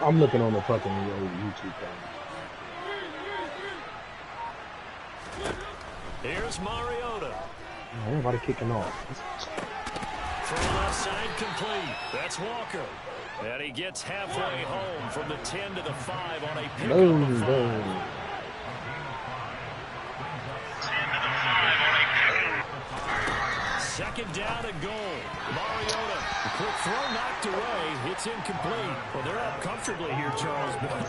Speaker 5: I'm looking on the fucking YouTube page.
Speaker 1: Here's Mariota.
Speaker 5: Oh, everybody kicking off.
Speaker 1: From the left side, complete. That's Walker. And he gets halfway home from the 10 to the 5 on a pickup of 5. Second down and goal. Mariota. The quick throw knocked away. It's incomplete. Well, they're up comfortably here, Charles, but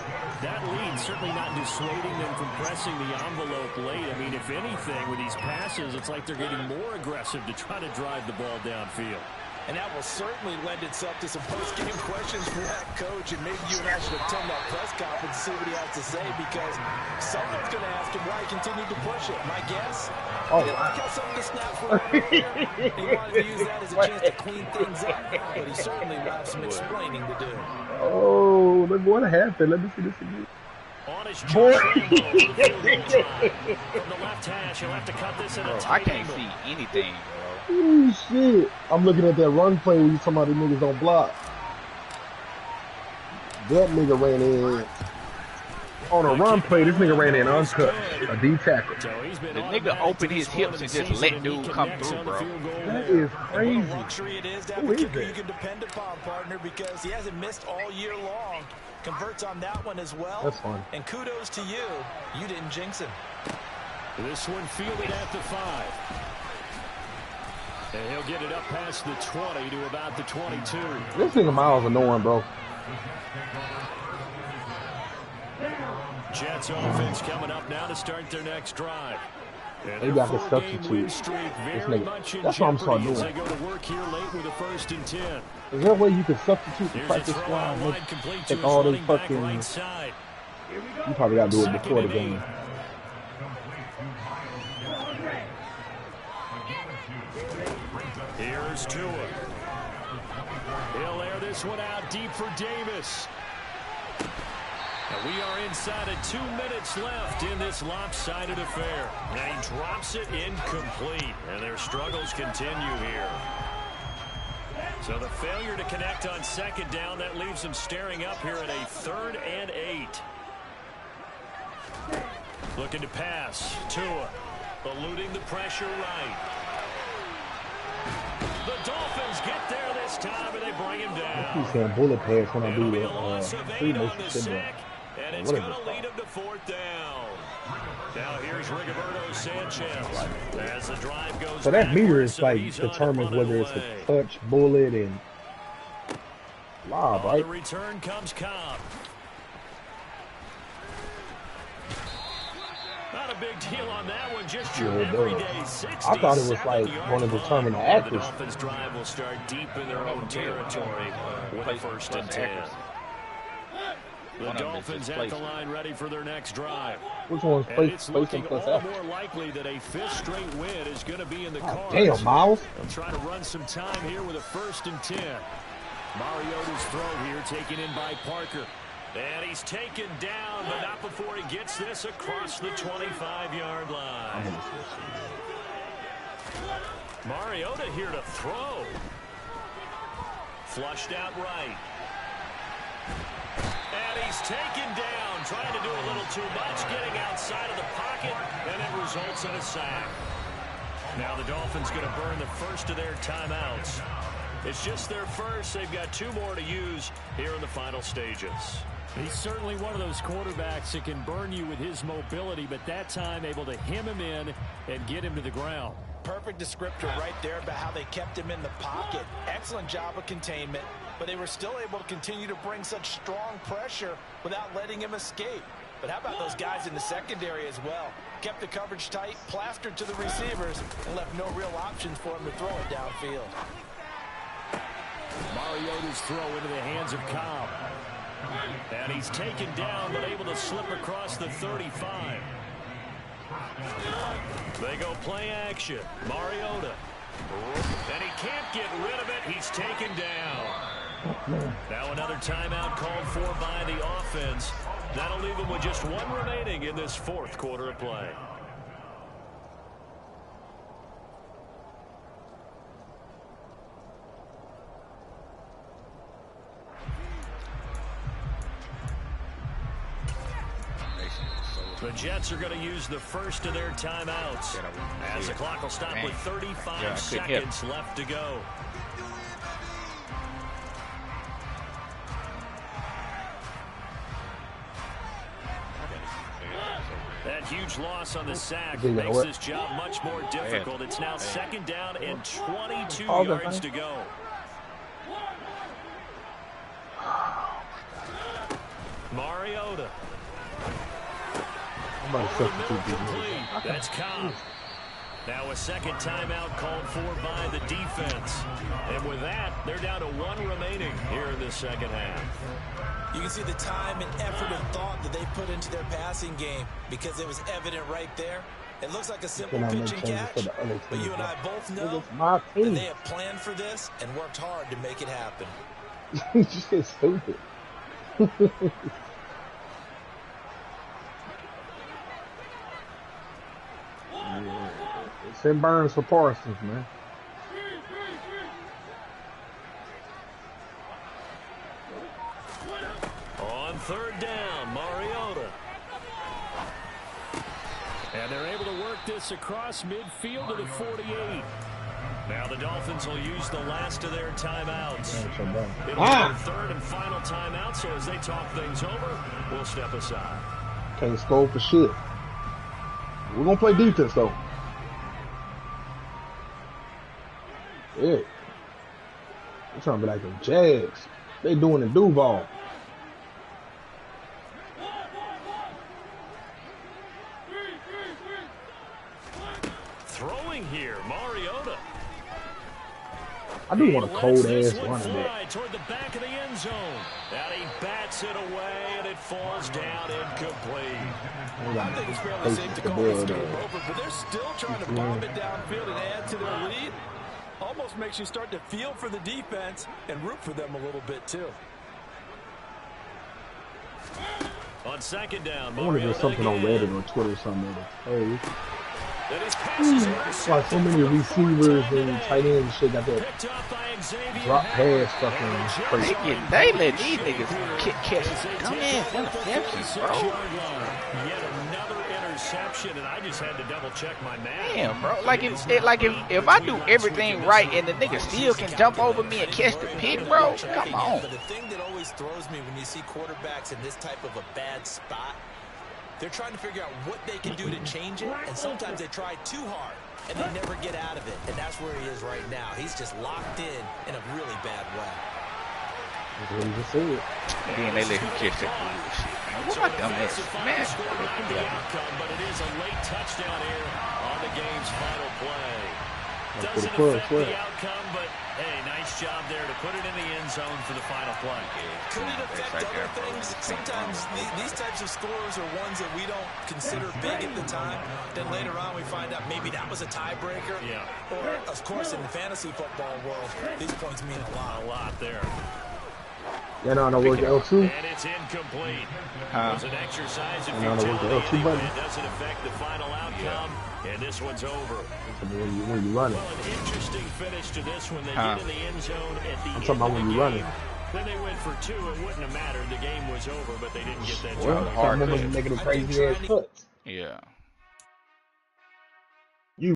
Speaker 1: that lead certainly not dissuading them from pressing the envelope late. I mean, if anything, with these passes, it's like they're getting more aggressive to try to drive the ball downfield.
Speaker 3: And that will certainly lend itself to some post-game questions for that coach. And maybe you and I should attend that press conference to see what he has to say, because someone's going to ask him why he continued to push it. My guess?
Speaker 5: Oh,
Speaker 3: he didn't like how some of the snaps were earlier. He wanted to use that as a chance to clean things up. But he certainly will have some explaining to do.
Speaker 5: Oh, look what happened. Let me see this again.
Speaker 1: On his
Speaker 5: Boy.
Speaker 1: From the left hash, he'll have to cut this in a
Speaker 4: Bro,
Speaker 1: tight
Speaker 4: I can't
Speaker 1: angle.
Speaker 4: see anything, bro.
Speaker 5: Oh, shit. I'm looking at that run play where you talking about the niggas don't block. That nigga ran in. On a run play, this nigga ran in uncut. A D tackle.
Speaker 1: So he's been
Speaker 4: The
Speaker 1: automatic
Speaker 4: nigga
Speaker 1: to
Speaker 4: opened
Speaker 1: this
Speaker 4: his
Speaker 1: point
Speaker 4: hips
Speaker 1: of
Speaker 4: and
Speaker 1: the
Speaker 4: just
Speaker 1: season,
Speaker 4: let
Speaker 1: and he
Speaker 4: dude come
Speaker 1: connects
Speaker 4: through,
Speaker 1: on the
Speaker 4: bro.
Speaker 1: field goal
Speaker 5: That
Speaker 1: there.
Speaker 5: is crazy.
Speaker 3: What a luxury it is to have
Speaker 5: Who
Speaker 3: a
Speaker 5: is
Speaker 3: kicker
Speaker 5: that?
Speaker 3: you can depend upon, partner, because he hasn't missed all year long. Converts on that one as well.
Speaker 5: That's fun.
Speaker 3: And kudos to you. You didn't jinx him.
Speaker 1: This one fielded at the 5. And he'll get it up past the 20 to about the 22.
Speaker 5: This nigga Miles annoying, bro.
Speaker 1: Jets offense coming up now to start their next drive. And
Speaker 5: Maybe
Speaker 1: their
Speaker 5: I can
Speaker 1: 4-game win
Speaker 5: substitute
Speaker 1: streak
Speaker 5: this
Speaker 1: very
Speaker 5: nigga.
Speaker 1: much in
Speaker 5: That's what I'm starting
Speaker 1: jeopardy as
Speaker 5: doing.
Speaker 1: they go to work here late with a first and 10.
Speaker 5: Is there a way you can substitute the
Speaker 1: Here's a
Speaker 5: practice
Speaker 1: throw
Speaker 5: squad?
Speaker 1: out
Speaker 5: and
Speaker 1: wide, complete to
Speaker 5: Take
Speaker 1: his
Speaker 5: all this
Speaker 1: running back
Speaker 5: fucking.
Speaker 1: right side.
Speaker 5: You probably gotta do it before the game.
Speaker 1: Here's Tua. He'll air this one out deep for Davis. And we are inside of 2 minutes left in this lopsided affair. And he drops it incomplete. And their struggles continue here. So the failure to connect on second down, that leaves them staring up here at a 3rd and 8. Looking to pass. Tua eluding the pressure right. The Dolphins get there this time, and they bring him down.
Speaker 5: He's saying bullet pass when I do
Speaker 1: It'll be a
Speaker 5: the
Speaker 1: loss of 8 on the sack, and it's going to lead him to 4th down. Now here's Rigoberto Sanchez as the drive goes.
Speaker 5: So that meter is like determines whether it's a touch, bullet, and lob, right?
Speaker 1: The return comes Cobb. Not a big deal on that one, just your everyday 60.
Speaker 5: I thought it was like going to determine the accuracy.
Speaker 1: The Dolphins drive will start deep in their own territory with a 1st and 10. The Dolphins at the line ready for their next drive.
Speaker 5: Which one's
Speaker 1: and it's looking all more likely that a 5th straight win is going to be in the cards.
Speaker 5: Damn, Miles.
Speaker 1: They'll try to run some time here with a 1st and 10. Mariota's throw here taken in by Parker. And he's taken down, but not before he gets this across the 25-yard line. Mariota here to throw. Flushed out right. And he's taken down, trying to do a little too much, getting outside of the pocket, and it results in a sack. Now the Dolphins going to burn the 1st of their timeouts. It's just their 1st. They've got 2 more to use here in the final stages. He's certainly one of those quarterbacks that can burn you with his mobility, but that time able to hem him in and get him to the ground.
Speaker 3: Perfect descriptor right there about how they kept him in the pocket. Excellent job of containment, but they were still able to continue to bring such strong pressure without letting him escape. But how about those guys in the secondary as well? Kept the coverage tight, plastered to the receivers, and left no real options for him to throw it downfield.
Speaker 1: Mariota's throw into the hands of Cobb. And he's taken down, but able to slip across the 35. They go play action. Mariota. And he can't get rid of it. He's taken down. Now another timeout called for by the offense. That'll leave him with just 1 remaining in this 4th quarter of play. The Jets are going to use the 1st of their timeouts as the clock will stop with 35 seconds left to go. That huge loss on the sack makes this job much more difficult. It's now 2nd down and 22 yards to go. Mariota. That's Cobb. Now a 2nd timeout called for by the defense. And with that, they're down to 1 remaining here in the 2nd half.
Speaker 3: You can see the time and effort and thought that they put into their passing game because it was evident right there. It looks like a simple pitching catch, but you and I both know that they have planned for this and worked hard to make it happen.
Speaker 5: Just stupid. Send Burns for Parsons, man.
Speaker 1: On 3rd down, Mariota. And they're able to work this across midfield to the 48. Now the Dolphins will use the last of their timeouts. It'll be their 3rd and final timeout, so as they talk things over, we'll step aside.
Speaker 5: Can't score for shit. We're going to play defense, though. Yeah. They're trying to be like the Jags. They doing the Duval.
Speaker 1: Throwing here, Mariota.
Speaker 5: I do want a cold-ass running back.
Speaker 1: Toward the back of the end zone. And he bats it away, and it falls down incomplete.
Speaker 3: I think it's fairly safe to call this game over, but they're still trying to bomb it downfield and add to their lead. Almost makes you start to feel for the defense and root for them a little bit, too.
Speaker 1: On 2nd down,
Speaker 5: I want to do something on Reddit or Twitter or something. Hey. Like so many receivers and tight ends and shit got that drop pass fucking crazy.
Speaker 4: They let these niggas catch dumbass interceptions, bro.
Speaker 1: Yet another interception, and I just had to double check my math.
Speaker 4: Damn, bro. Like if I do everything right and the nigga still can jump over me and catch the pick, bro, come on.
Speaker 3: But the thing that always throws me when you see quarterbacks in this type of a bad spot, they're trying to figure out what they can do to change it, and sometimes they try too hard, and they never get out of it, and that's where he is right now. He's just locked in a really bad way.
Speaker 5: That's what he just said.
Speaker 4: And then they let him catch that bullshit. What my dumb ass, man.
Speaker 1: The outcome, but it is a late touchdown here on the game's final play. Doesn't affect the outcome, but hey, nice job there to put it in the end zone for the final play.
Speaker 3: Could it affect other things? Sometimes these types of scores are ones that we don't consider big at the time. Then later on we find out maybe that was a tiebreaker.
Speaker 1: Yeah.
Speaker 3: Or, of course, in the fantasy football world, these points mean a lot.
Speaker 1: A lot there.
Speaker 5: Yeah, no, was the L2?
Speaker 1: And it's incomplete.
Speaker 4: Huh?
Speaker 1: It was an exercise in
Speaker 5: No,
Speaker 1: futility
Speaker 5: was the L2
Speaker 1: anyway.
Speaker 5: button?
Speaker 1: It doesn't affect the final outcome, and this one's over.
Speaker 5: When you run it.
Speaker 1: Well, an interesting finish to this one. They get in the end zone at the
Speaker 5: I'm
Speaker 1: end
Speaker 5: talking about
Speaker 1: of
Speaker 5: when
Speaker 1: the
Speaker 5: you run
Speaker 1: game.
Speaker 5: it.
Speaker 1: Then they went for 2. It wouldn't have mattered. The game was over, but they didn't get that
Speaker 4: Well,
Speaker 1: job.
Speaker 4: hard
Speaker 5: I remember
Speaker 4: cut.
Speaker 5: making them crazy ass cuts.
Speaker 4: Yeah.